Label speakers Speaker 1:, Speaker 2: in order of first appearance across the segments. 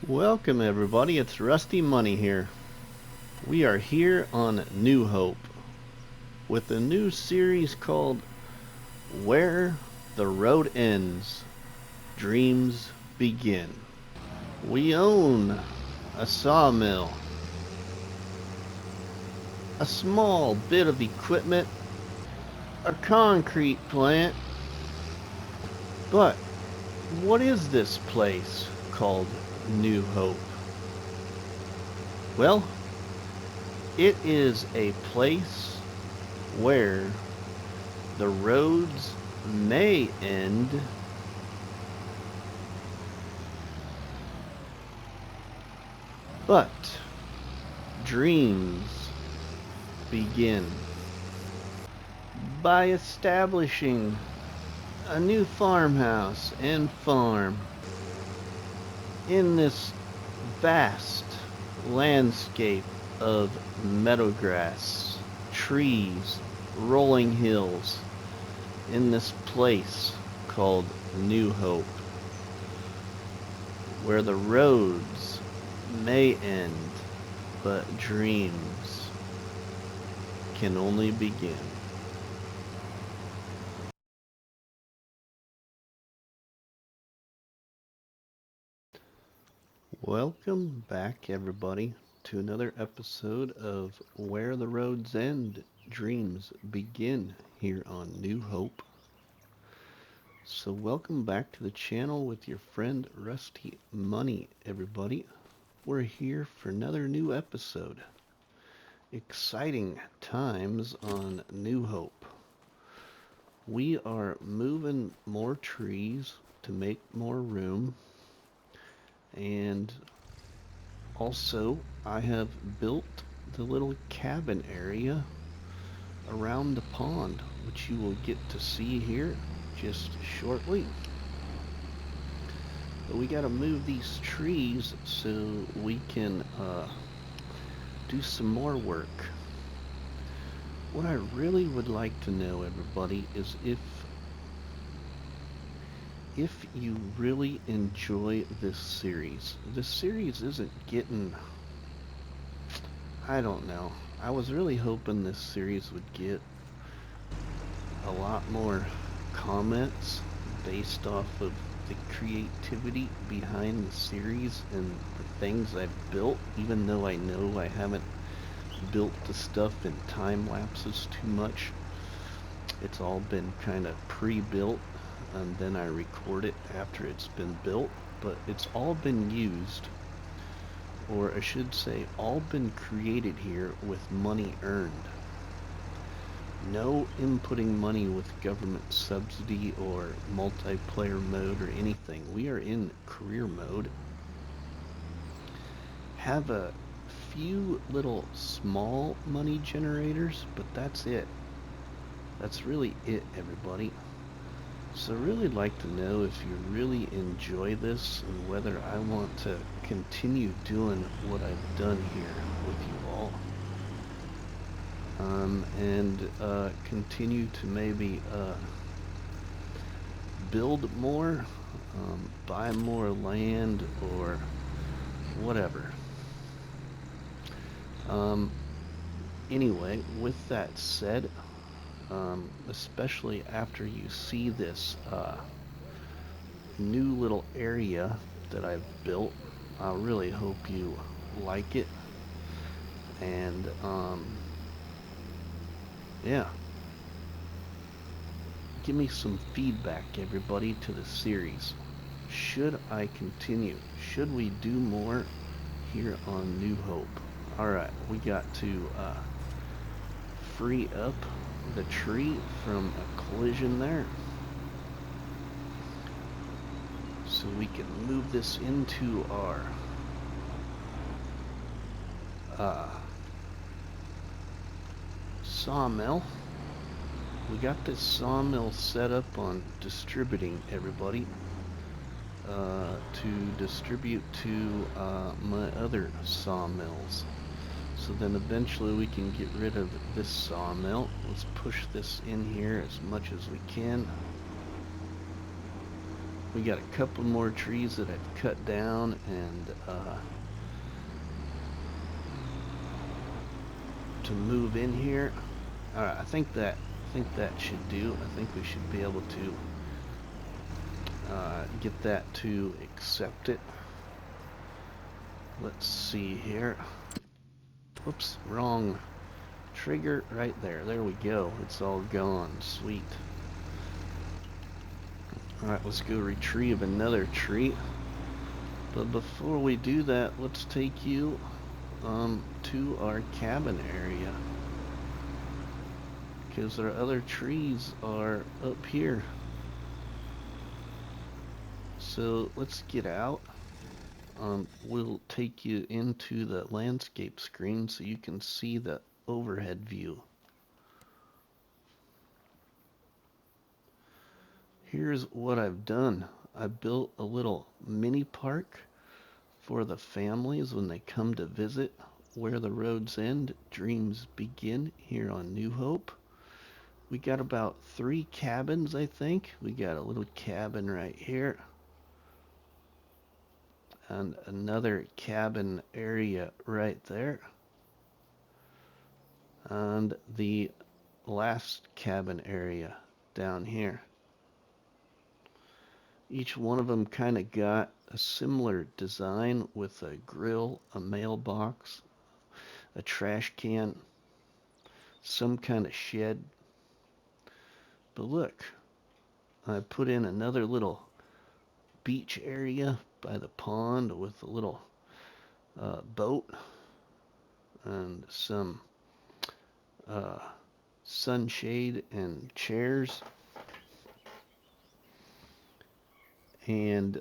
Speaker 1: Welcome everybody, it's RustyMoney here. We are here on New Hope with a new series called Where the Road Ends, Dreams Begin. We own a sawmill, a small bit of equipment, a concrete plant, but what is this place called New Hope? Well, it is a place where the roads may end, but dreams begin. By establishing a new farmhouse and farm in this vast landscape of meadowgrass, trees, rolling hills, in this place called New Hope, where the roads may end, but dreams can only begin. Welcome back, everybody, to another episode of Where the Roads End, Dreams Begin here on New Hope. So welcome back to the channel with your friend RustyMoney, everybody. We're here for another new episode. Exciting times on New Hope. We are moving more trees to make more room. And also, I have built the little cabin area around the pond, which you will get to see here just shortly. But we got to move these trees so we can do some more work. What I really would like to know, everybody, is if you really enjoy this series. This series isn't getting, I don't know. I was really hoping this series would get a lot more comments based off of the creativity behind the series and the things I've built, even though I know I haven't built the stuff in time lapses too much. It's all been kind of pre-built, and then I record it after it's been built, but it's all been used, or I should say all been created here with money earned. No inputting money with government subsidy or multiplayer mode or anything. We are in career mode. Have a few little small money generators, but that's it. That's really it, everybody. So I'd really like to know if you really enjoy this and whether I want to continue doing what I've done here with you all. And continue to maybe build more, buy more land, or whatever. Anyway, with that said, especially after you see this new little area that I've built, I really hope you like it. And yeah, give me some feedback, everybody, to the series. Should I continue? Should we do more here on New Hope? Alright, we got to free up the tree from a collision there, so we can move this into our sawmill. We got this sawmill set up on distributing, everybody, to distribute to my other sawmills. So then eventually we can get rid of this sawmill. Let's push this in here as much as we can. We got a couple more trees that I've cut down, and to move in here. All right, I think that should do. I think we should be able to get that to accept it. Let's see here. Whoops, wrong trigger right there. There we go. It's all gone. Sweet. Alright, let's go retrieve another tree. But before we do that, let's take you to our cabin area. Because our other trees are up here. So let's get out. We'll take you into the landscape screen so you can see the overhead view. Here's what I've done. I built a little mini park for the families when they come to visit. Where the roads end, dreams begin here on New Hope. We got about 3 cabins, I think. We got a little cabin right here. And another cabin area right there. And the last cabin area down here. Each one of them kind of got a similar design with a grill, a mailbox, a trash can, some kind of shed. But look, I put in another little beach area by the pond with a little boat and some sunshade and chairs. And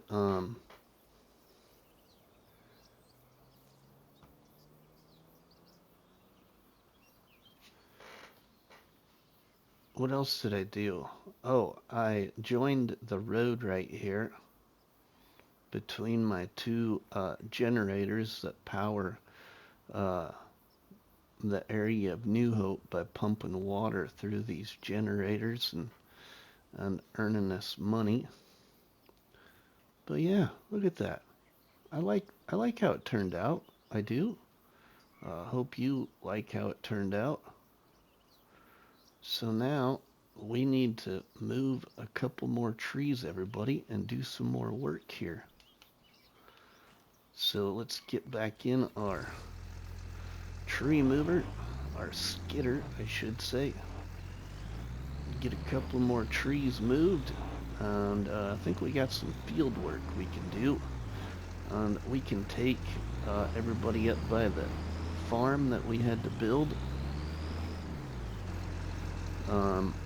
Speaker 1: what else did I do? Oh, I joined the road right here between my 2 generators that power the area of New Hope by pumping water through these generators and earning us money. But yeah, look at that. I like how it turned out. I do. Hope you like how it turned out. So now we need to move a couple more trees, everybody, and do some more work here. So let's get back in our tree mover, our skidder, I should say. Get a couple more trees moved, and I think we got some field work we can do. And we can take everybody up by the farm that we had to build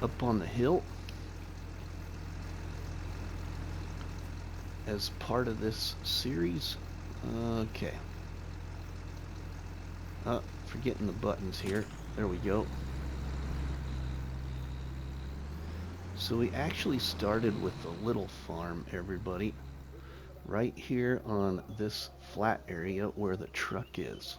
Speaker 1: up on the hill as part of this series. Okay. Forgetting the buttons here. There we go. So we actually started with the little farm, everybody, right here on this flat area where the truck is.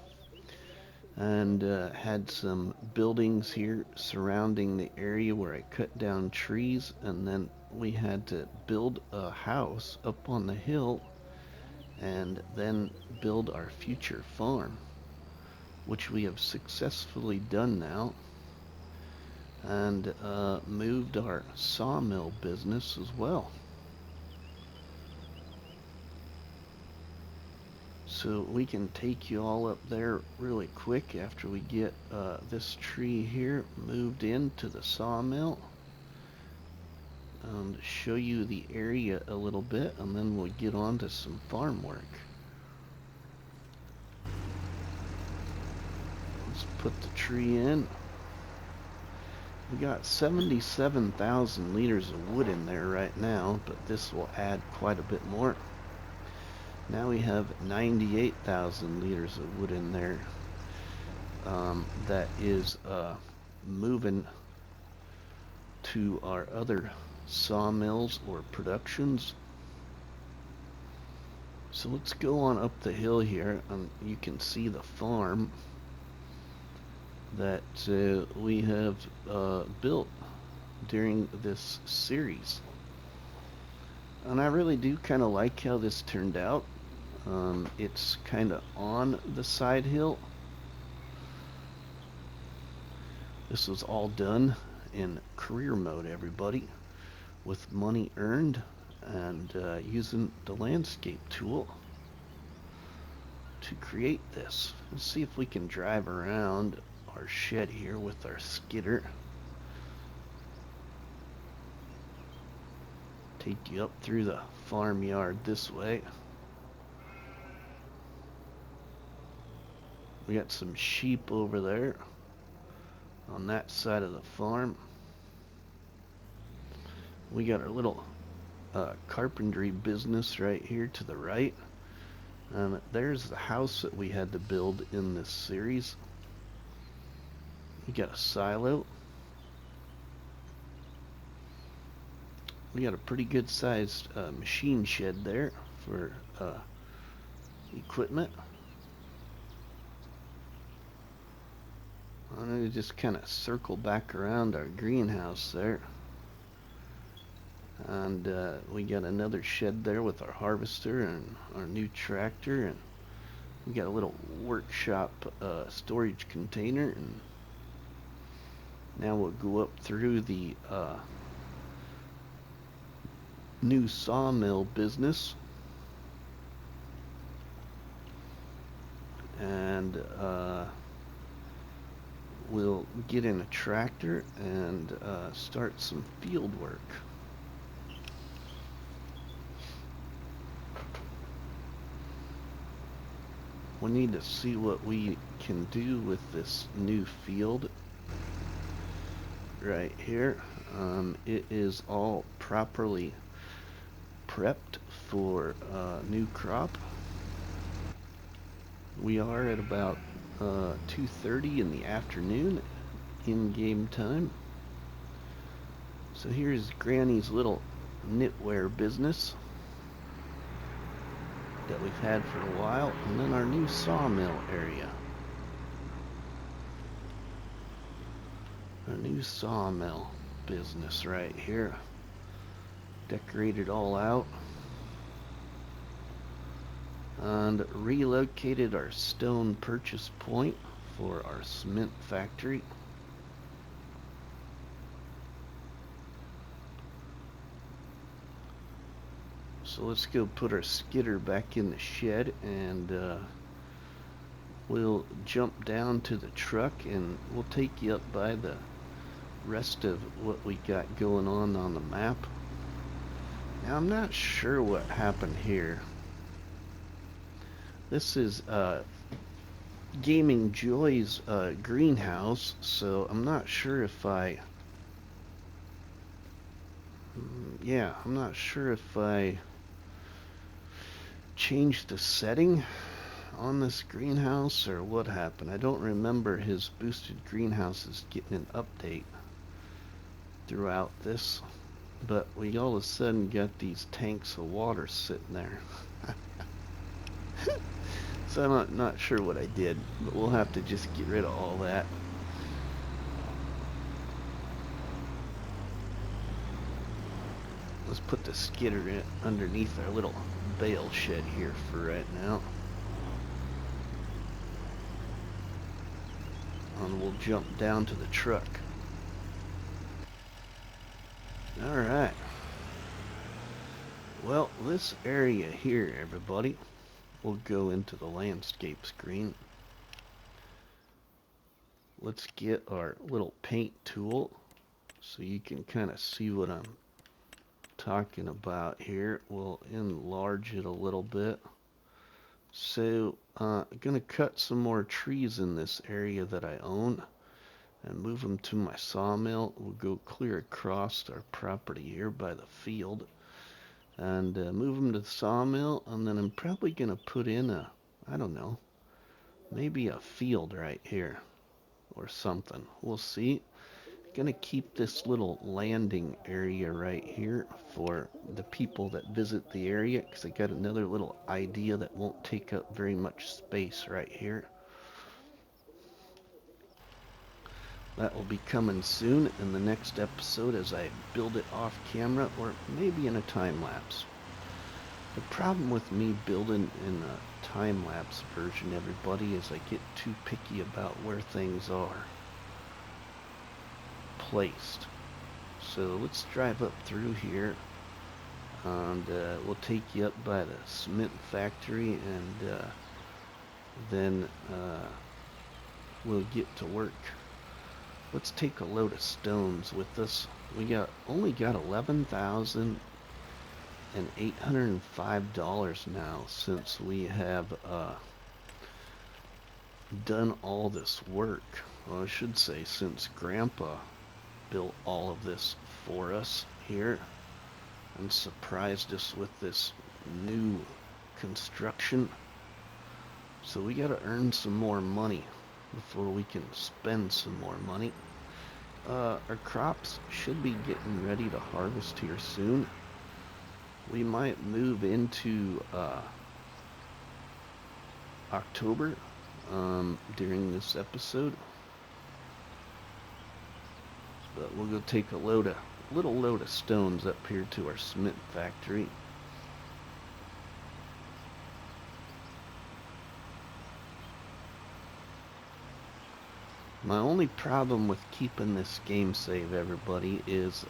Speaker 1: And had some buildings here surrounding the area where I cut down trees, and then we had to build a house up on the hill and then build our future farm, which we have successfully done now, and moved our sawmill business as well. So we can take you all up there really quick after we get this tree here moved into the sawmill, and show you the area a little bit, and then we'll get on to some farm work. Let's put the tree in. We got 77,000 liters of wood in there right now, but this will add quite a bit more. Now we have 98,000 liters of wood in there. That is moving to our other sawmills or productions. So let's go on up the hill here, and you can see the farm that we have built during this series. And I really do kind of like how this turned out. It's kind of on the side hill. This was all done in career mode, everybody, with money earned and using the landscape tool to create this. Let's see if we can drive around our shed here with our skidder. Take you up through the farmyard this way. We got some sheep over there on that side of the farm. We got our little carpentry business right here to the right. And there's the house that we had to build in this series. We got a silo. We got a pretty good sized machine shed there for equipment. I'm going to just kind of circle back around our greenhouse there. And we got another shed there with our harvester and our new tractor. And we got a little workshop storage container. And now we'll go up through the new sawmill business. And we'll get in a tractor and start some field work. We need to see what we can do with this new field right here. It is all properly prepped for new crop. We are at about 2:30 in the afternoon in game time. So here's Granny's little knitwear business that we've had for a while, and then our new sawmill area. Our new sawmill business right here. Decorated all out. And relocated our stone purchase point for our cement factory. So let's go put our skidder back in the shed, and we'll jump down to the truck and we'll take you up by the rest of what we got going on the map. Now I'm not sure what happened here. This is Gaming Joy's greenhouse, so I'm not sure if I'm not sure if I changed the setting on this greenhouse or what happened. I don't remember his boosted greenhouses getting an update throughout this, but we all of a sudden got these tanks of water sitting there. So I'm not sure what I did, but we'll have to just get rid of all that. Let's put the skidder in underneath our little bale shed here for right now. And we'll jump down to the truck. Alright. Well, this area here, everybody, we'll go into the landscape screen. Let's get our little paint tool so you can kind of see what I'm talking about here. We'll enlarge it a little bit. So I'm going to cut some more trees in this area that I own and move them to my sawmill. We'll go clear across our property here by the field and move them to the sawmill, and then I'm probably going to put in a, I don't know, maybe a field right here or something. We'll see. Gonna keep this little landing area right here for the people that visit the area, because I got another little idea that won't take up very much space right here. That will be coming soon in the next episode as I build it off camera, or maybe in a time lapse. The problem with me building in a time-lapse version, everybody, is I get too picky about where things are placed. So let's drive up through here, and we'll take you up by the cement factory, and then we'll get to work. Let's take a load of stones with us. We only got $11,805 now since we have done all this work. Well, I should say since Grandpa built all of this for us here and surprised us with this new construction. So we got to earn some more money before we can spend some more money. Our crops should be getting ready to harvest here soon. We might move into October during this episode. But we'll go take a little load of stones up here to our cement factory. My only problem with keeping this game save, everybody, is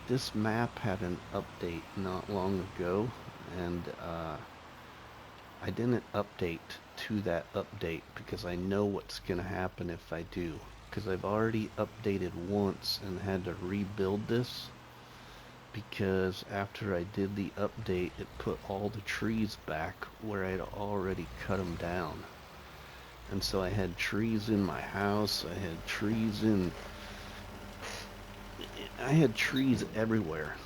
Speaker 1: this map had an update not long ago, and I didn't update to that update because I know what's going to happen if I do. Because I've already updated once and had to rebuild this, because after I did the update it put all the trees back where I'd already cut them down. And so I had trees in my house, I had trees everywhere.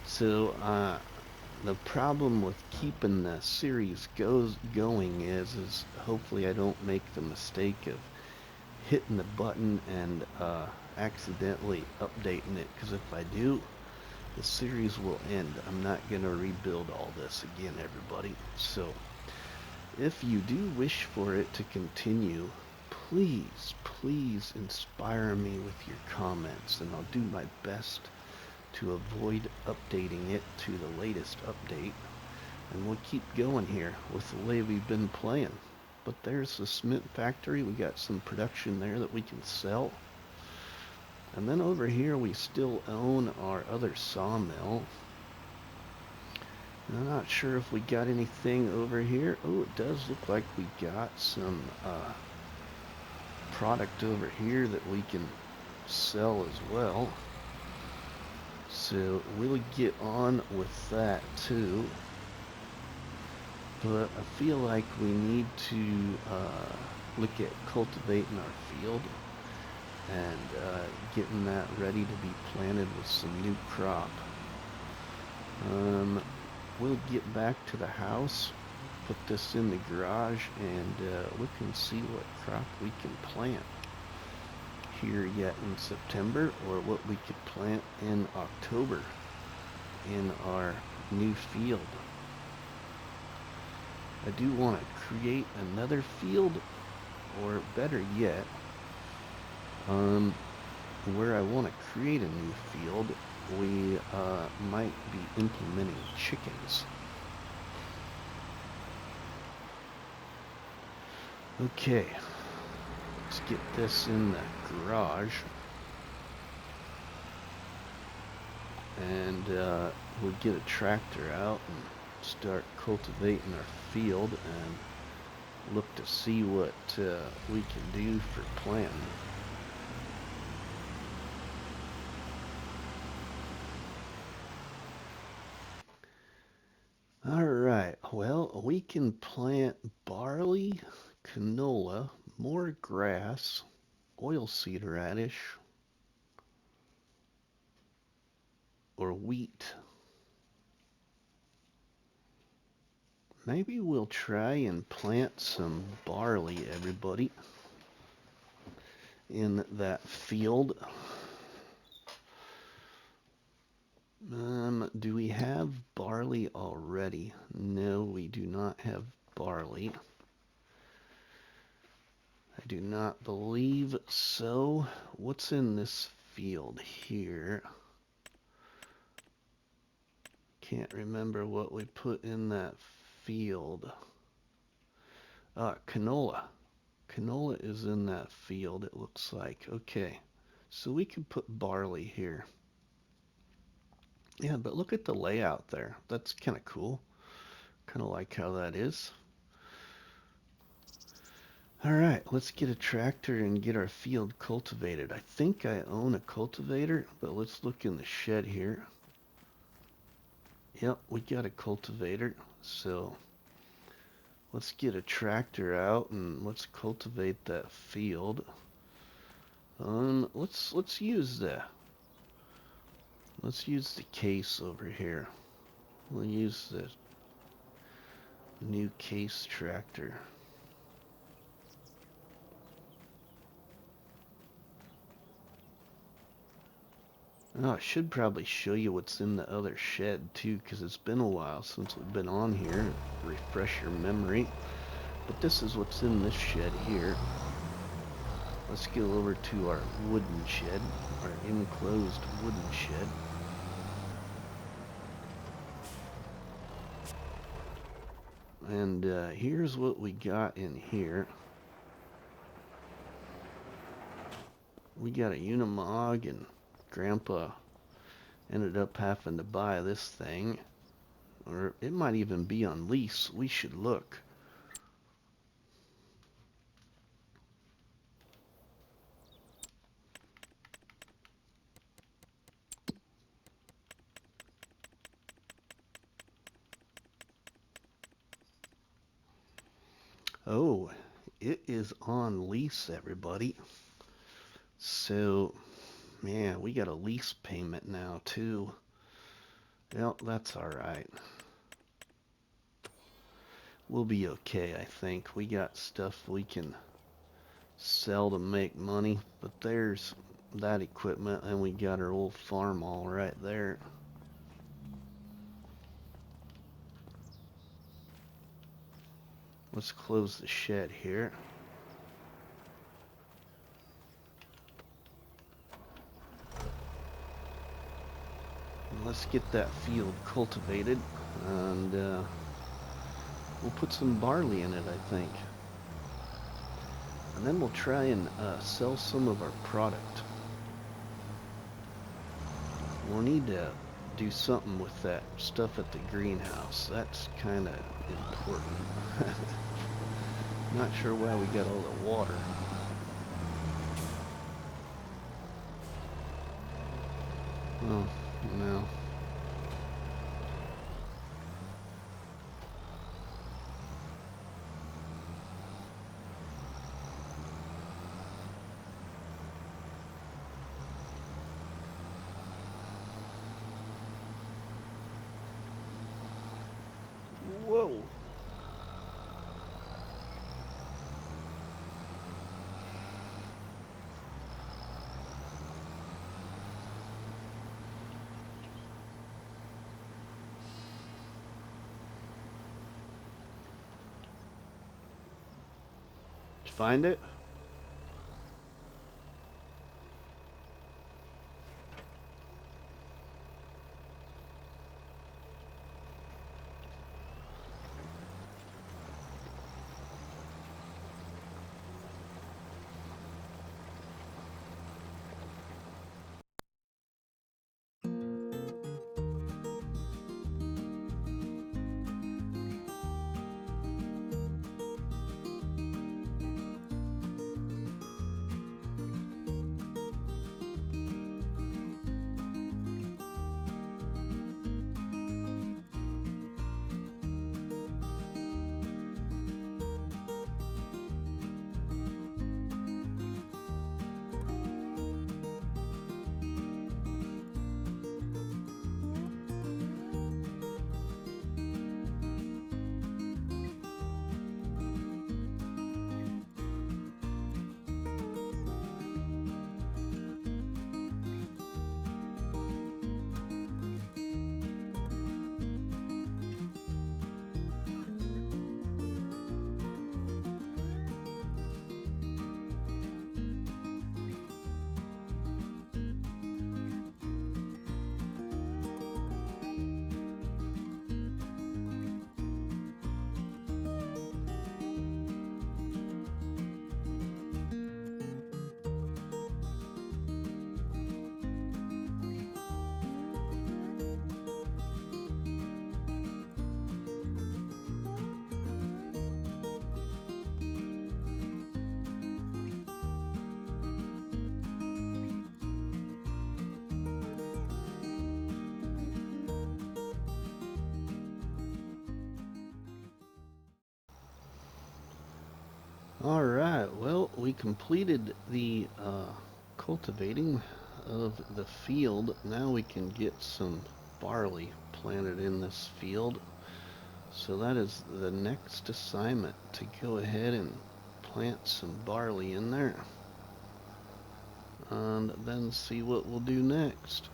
Speaker 1: So the problem with keeping the series going is hopefully I don't make the mistake of hitting the button and accidentally updating it, because if I do, the series will end. I'm not going to rebuild all this again, everybody. So if you do wish for it to continue, please inspire me with your comments, and I'll do my best to avoid updating it to the latest update, and we'll keep going here with the way we've been playing. But there's the cement factory. We got some production there that we can sell. And then over here we still own our other sawmill. And I'm not sure if we got anything over here. Oh, it does look like we got some product over here that we can sell as well. So we'll get on with that too. But I feel like we need to look at cultivating our field and getting that ready to be planted with some new crop. We'll get back to the house, put this in the garage, and we can see what crop we can plant here yet in September, or what we could plant in October in our new field. I do want to create another field, or better yet, where I want to create a new field, we might be implementing chickens. Okay, let's get this in the garage, and we'll get a tractor out and start cultivating our field and look to see what we can do for planting. Alright, well, we can plant barley, canola, more grass, oilseed radish, or wheat. Maybe we'll try and plant some barley, everybody, in that field. Do we have barley already? No, we do not have barley. I do not believe so. What's in this field here? Can't remember what we put in that field. Canola. Canola is in that field, it looks like. Okay, so we could put barley here. Yeah, but look at the layout there. That's kind of cool. Kind of like how that is. All right, let's get a tractor and get our field cultivated. I think I own a cultivator, but let's look in the shed here. Yep, we got a cultivator, so let's get a tractor out and let's cultivate that field. Let's use the case over here. We'll use the new case tractor. Oh, I should probably show you what's in the other shed too, because it's been a while since we've been on here. Refresh your memory. But this is what's in this shed here. Let's go over to our wooden shed, our enclosed wooden shed. And here's what we got in here. We got a Unimog, and Grandpa ended up having to buy this thing. Or it might even be on lease. We should look. Oh, it is on lease, everybody. So, man, we got a lease payment now, too. Well, that's alright. We'll be okay, I think. We got stuff we can sell to make money, but there's that equipment, and we got our old Farmall right there. Let's close the shed here. And let's get that field cultivated, and we'll put some barley in it, I think. And then we'll try and sell some of our product. We'll need to do something with that stuff at the greenhouse. That's kind of important. Not sure why we got all the water. Oh, no. Whoa. Did you find it? Alright, well, we completed the cultivating of the field. Now we can get some barley planted in this field. So that is the next assignment, to go ahead and plant some barley in there. And then see what we'll do next.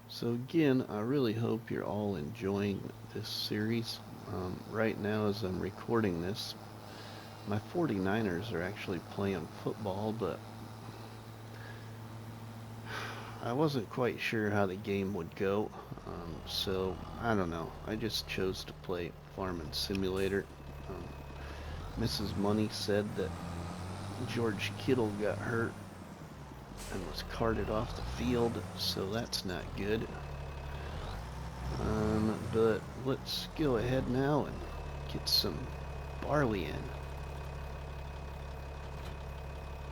Speaker 1: So again, I really hope you're all enjoying this series. Right now, as I'm recording this, my 49ers are actually playing football, but I wasn't quite sure how the game would go. So I don't know. I just chose to play Farming Simulator. Mrs. Money said that George Kittle got hurt and was carted off the field, so that's not good. But let's go ahead now and get some barley in.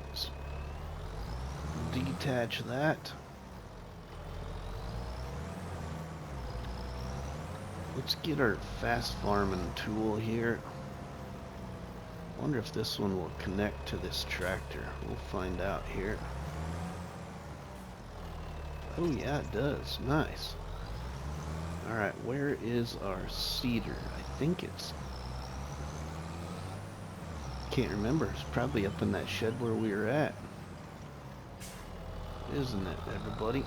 Speaker 1: Let's detach that. Let's get our fast farming tool here. I wonder if this one will connect to this tractor. We'll find out here. Oh yeah, it does. Nice. Alright, where is our seeder? I think it's... can't remember. It's probably up in that shed where we were at. Isn't it, everybody?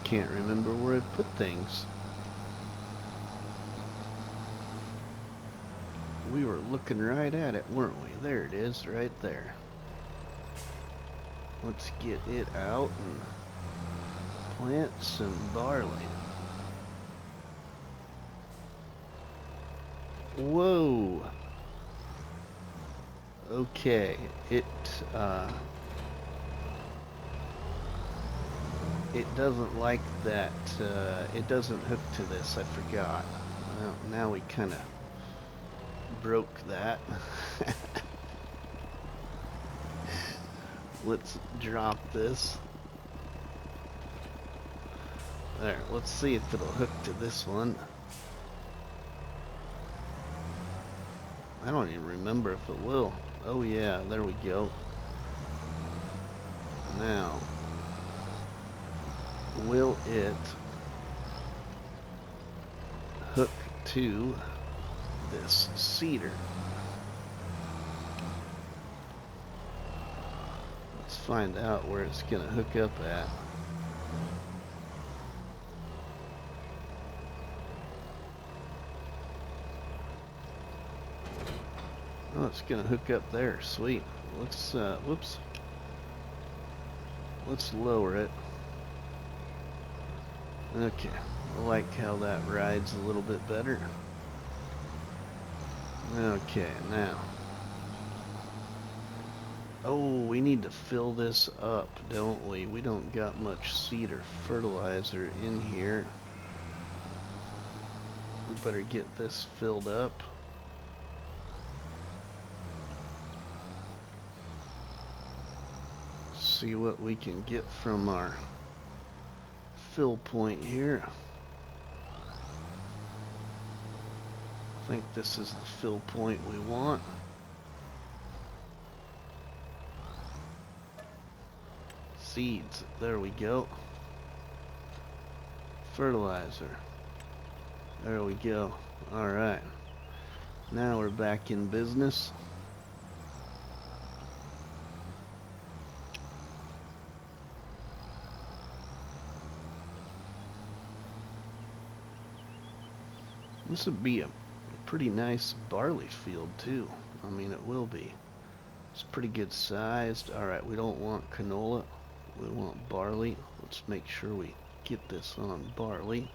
Speaker 1: Can't remember where I put things. We were looking right at it, weren't we? There it is, right there. Let's get it out and plant some barley. Whoa! Okay, it doesn't like that, it doesn't hook to this, I forgot. Well, now we kind of broke that. Let's drop this. There, let's see if it'll hook to this one. I don't even remember if it will. Oh yeah, there we go. Now, will it hook to this seeder? Let's find out where it's gonna hook up at. Oh, it's gonna hook up there. Sweet. Let's whoops. Let's lower it. Okay, I like how that rides a little bit better. Okay, now. Oh, we need to fill this up, don't we? We don't got much seed or fertilizer in here. We better get this filled up. See what we can get from our fill point here. I think this is the fill point we want. Seeds, there we go. Fertilizer, there we go. Alright, now we're back in business. This would be a pretty nice barley field too. I mean, it will be. It's pretty good sized. Alright, we don't want canola. We want barley. Let's make sure we get this on barley.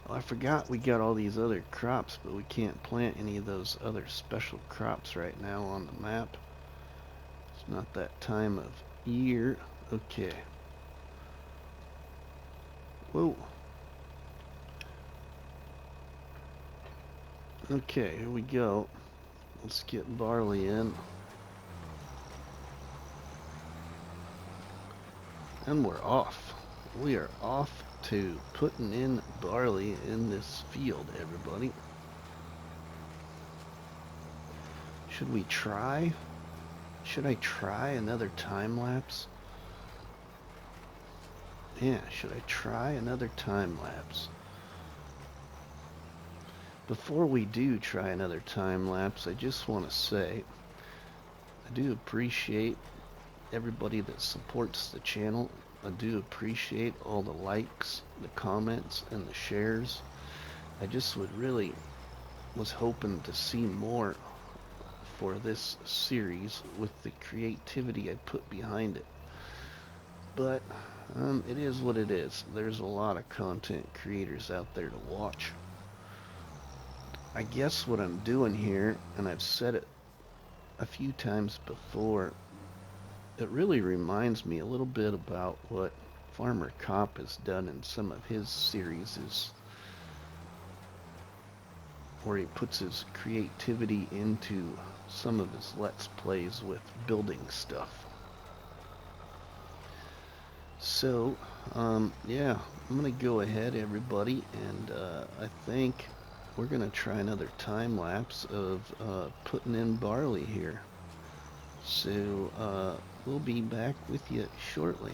Speaker 1: Oh, I forgot we got all these other crops, but we can't plant any of those other special crops right now on the map. It's not that time of year. Okay. Whoa. Okay, here we go. Let's get barley in. And we're off. We are off to putting in barley in this field, everybody. Should we try? Should I try another time lapse? Yeah, should I try another time lapse? Before we do try another time lapse, I just want to say I do appreciate everybody that supports the channel. I do appreciate all the likes, the comments, and the shares. I just was hoping to see more for this series with the creativity I put behind it. But it is what it is. There's a lot of content creators out there to watch. I guess what I'm doing here, and I've said it a few times before, it really reminds me a little bit about what Farmer Cop has done in some of his series, where he puts his creativity into some of his Let's Plays with building stuff. So, yeah, I'm going to go ahead, everybody, and I think we're going to try another time lapse of putting in barley here. So, we'll be back with you shortly.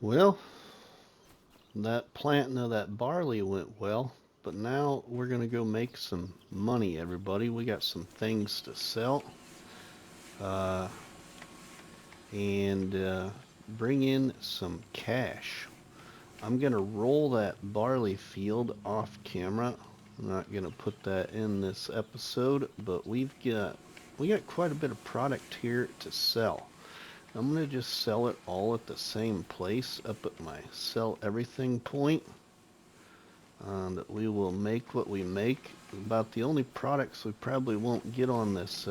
Speaker 1: Well, that planting of that barley went well, but now we're going to go make some money, everybody. We got some things to sell and bring in some cash. I'm going to roll that barley field off camera. I'm not going to put that in this episode, but we got quite a bit of product here to sell. I'm going to just sell it all at the same place up at my sell everything point. That we will make what we make. About the only products we probably won't get on this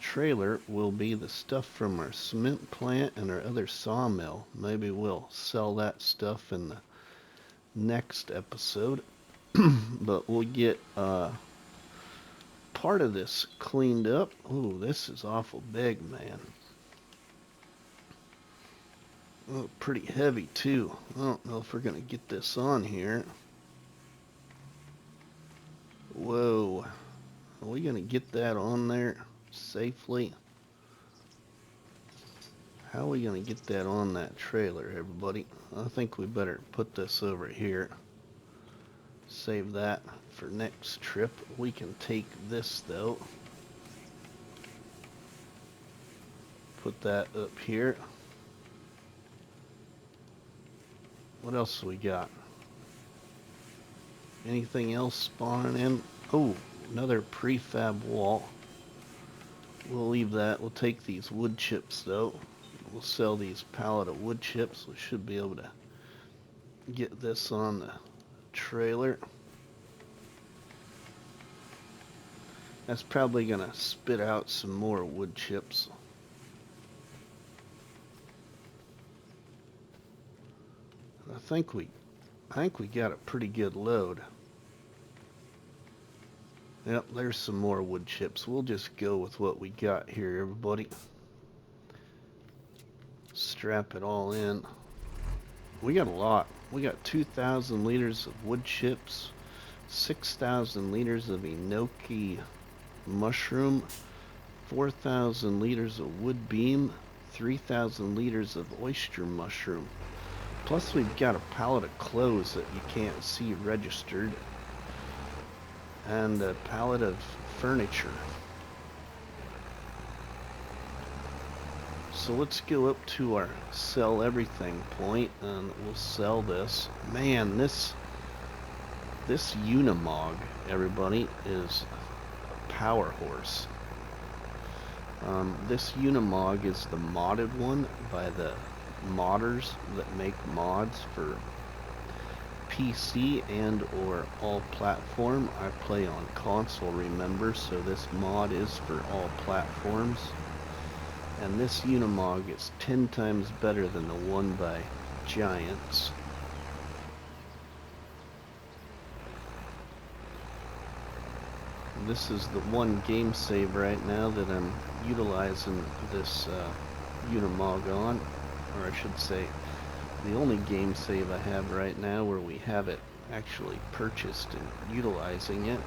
Speaker 1: trailer will be the stuff from our cement plant and our other sawmill. Maybe we'll sell that stuff in the next episode. But we'll get part of this cleaned up. Ooh, this is awful big, man. Oh, pretty heavy too. I don't know if we're gonna get this on here. Whoa. Are we gonna get that on there safely? How are we gonna get that on that trailer, everybody? I think we better put this over here. Save that for next trip. We can take this though. Put that up here. What else we got? Anything else spawning in? Oh, Another prefab wall. We'll leave that. We'll take these wood chips though. We'll sell these pallet of wood chips. We should be able to get this on the trailer. That's probably gonna spit out some more wood chips. I think we got a pretty good load. Yep, there's some more wood chips. We'll just go with what we got here, everybody. Strap it all in. We got a lot. We got 2,000 liters of wood chips, 6,000 liters of enoki mushroom, 4,000 liters of wood beam, 3,000 liters of oyster mushroom. Plus we've got a pallet of clothes that you can't see registered, and a pallet of furniture. So let's go up to our sell everything point and we'll sell this. Man, this Unimog, everybody, is a power horse. This Unimog is the modded one by the modders that make mods for PC and or all platform. I play on console, remember, so this mod is for all platforms. And this Unimog is 10 times better than the one by Giants. This is the one game save right now that I'm utilizing this Unimog on, or I should say the only game save I have right now where we have it actually purchased and utilizing it.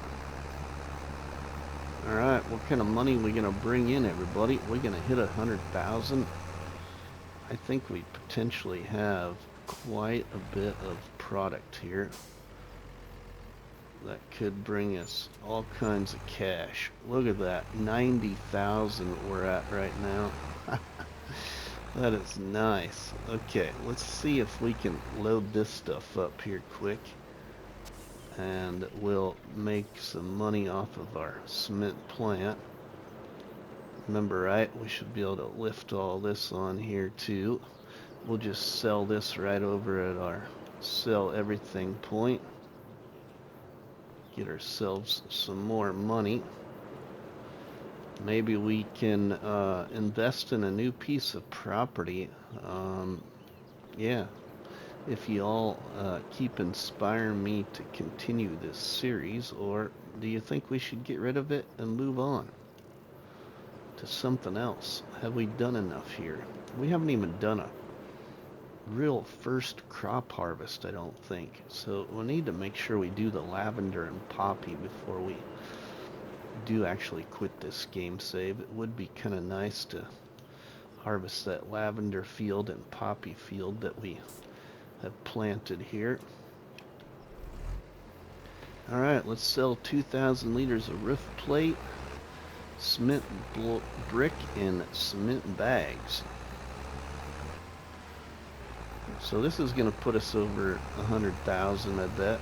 Speaker 1: Alright, what kind of money are we going to bring in, everybody? We're going to hit 100,000. I think we potentially have quite a bit of product here that could bring us all kinds of cash. Look at that, 90,000 we're at right now. That is nice. Okay, let's see if we can load this stuff up here quick. And we'll make some money off of our cement plant. Remember, right, we should be able to lift all this on here too. We'll just sell this right over at our sell everything point. Get ourselves some more money. Maybe we can invest in a new piece of property. Yeah. If you all keep inspiring me to continue this series, or do you think we should get rid of it and move on to something else? Have we done enough here? We haven't even done a real first crop harvest, I don't think. So we'll need to make sure we do the lavender and poppy before we do actually quit this game save. It would be kind of nice to harvest that lavender field and poppy field that we have planted here. Alright, let's sell 2,000 liters of roof plate, cement brick, and cement bags. So this is going to put us over 100,000, I bet.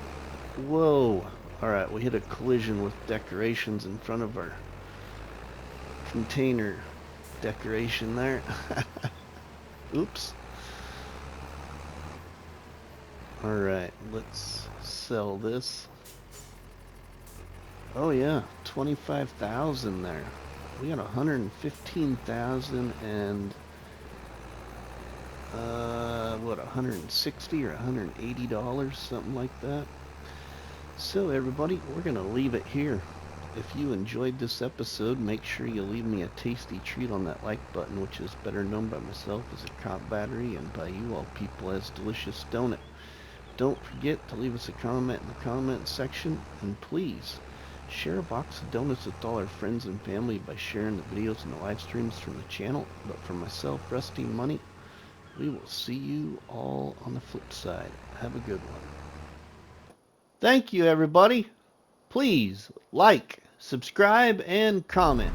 Speaker 1: Whoa! Alright, we hit a collision with decorations in front of our container decoration there. Oops. Alright, let's sell this. Oh yeah, 25,000 there. We got 115,000 and what, 160 or $180, something like that. So everybody, we're gonna leave it here. If you enjoyed this episode, make sure you leave me a tasty treat on that like button, which is better known by myself as a cop battery and by you all people as delicious donut. Don't forget to leave us a comment in the comment section, and please share a box of donuts with all our friends and family by sharing the videos and the live streams from the channel. But for myself, RustyMoney, we will see you all on the flip side. Have a good one. Thank you, everybody. Please like, subscribe, and comment.